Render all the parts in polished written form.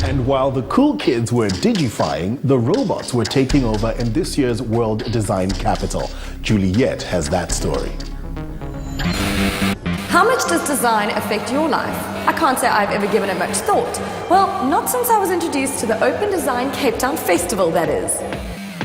And while the cool kids were digifying, the robots were taking over in this year's World Design Capital. Juliet has that story. How much does design affect your life? I can't say I've ever given it much thought. Well, not since I was introduced to the Open Design Cape Town Festival, that is.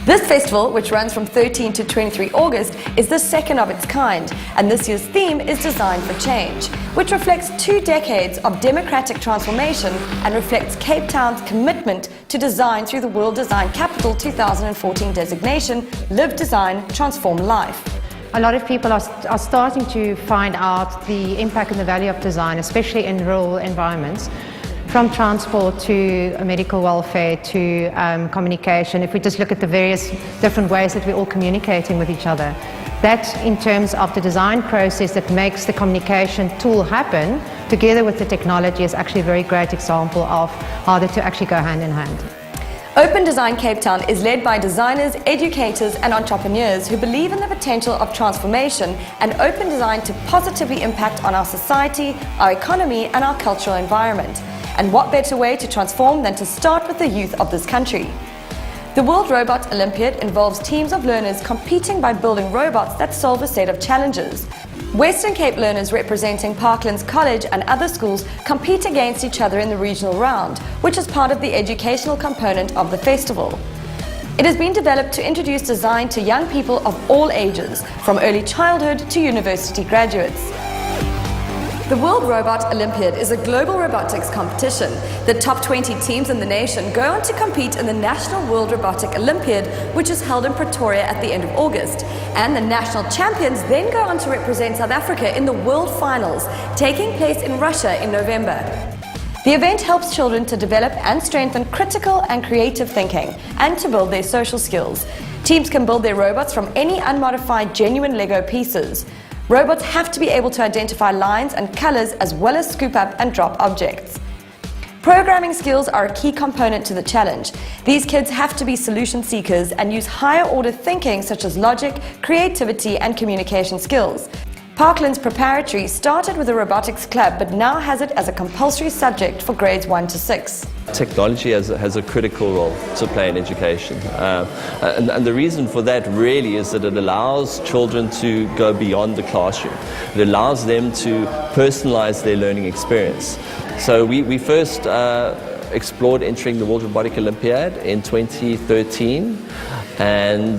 This festival, which runs from 13 to 23 August, is the second of its kind, and this year's theme is Design for Change, which reflects 2 decades of democratic transformation and reflects Cape Town's commitment to design through the World Design Capital 2014 designation, Live Design, Transform Life. A lot of people are starting to find out the impact and the value of design, especially in rural environments, from transport to medical welfare to communication. If we just look at the various different ways that we're all communicating with each other, that in terms of the design process that makes the communication tool happen, together with the technology, is actually a very great example of how the two actually go hand in hand. Open Design Cape Town is led by designers, educators and entrepreneurs who believe in the potential of transformation and open design to positively impact on our society, our economy and our cultural environment. And what better way to transform than to start with the youth of this country? The World Robot Olympiad involves teams of learners competing by building robots that solve a set of challenges. Western Cape learners representing Parklands College and other schools compete against each other in the regional round, which is part of the educational component of the festival. It has been developed to introduce design to young people of all ages, from early childhood to university graduates. The World Robot Olympiad is a global robotics competition. The top 20 teams in the nation go on to compete in the National World Robotic Olympiad, which is held in Pretoria at the end of August. And the national champions then go on to represent South Africa in the World Finals, taking place in Russia in November. The event helps children to develop and strengthen critical and creative thinking, and to build their social skills. Teams can build their robots from any unmodified genuine Lego pieces. Robots have to be able to identify lines and colors as well as scoop up and drop objects. Programming skills are a key component to the challenge. These kids have to be solution seekers and use higher order thinking such as logic, creativity and communication skills. Parklands Preparatory started with a robotics club but now has it as a compulsory subject for grades 1 to 6. Technology has a critical role to play in education, and the reason for that really is that it allows children to go beyond the classroom. It allows them to personalize their learning experience. So we first explored entering the World Robotic Olympiad in 2013, and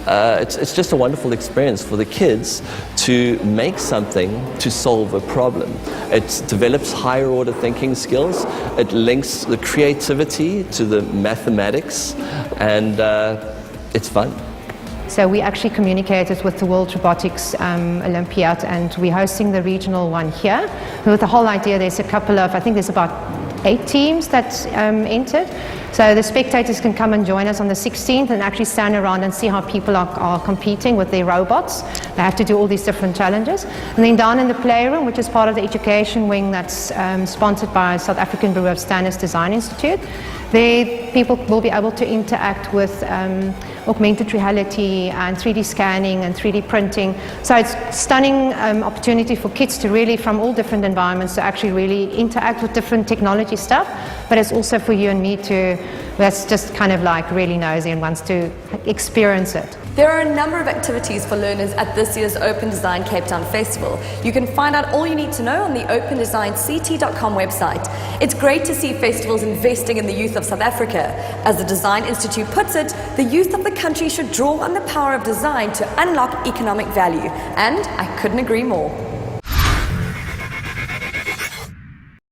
it's just a wonderful experience for the kids to make something to solve a problem. It develops higher order thinking skills, it links the creativity to the mathematics, and it's fun. So we actually communicated with the World Robotics Olympiad, and we're hosting the regional one here. With the whole idea, there's a couple of, I think there's about 8 teams that entered. So the spectators can come and join us on the 16th and actually stand around and see how people are competing with their robots. They have to do all these different challenges. And then down in the playroom, which is part of the education wing that's sponsored by South African Bureau of Standards Design Institute, there people will be able to interact with augmented reality and 3D scanning and 3D printing. So it's a stunning opportunity for kids to really, from all different environments, to actually really interact with different technology stuff. But it's also for you and me that's just kind of like really nosy and wants to experience it. There are a number of activities for learners at this year's Open Design Cape Town Festival. You can find out all you need to know on the opendesignct.com website. It's great to see festivals investing in the youth of South Africa. As the Design Institute puts it, the youth of the country should draw on the power of design to unlock economic value. And I couldn't agree more.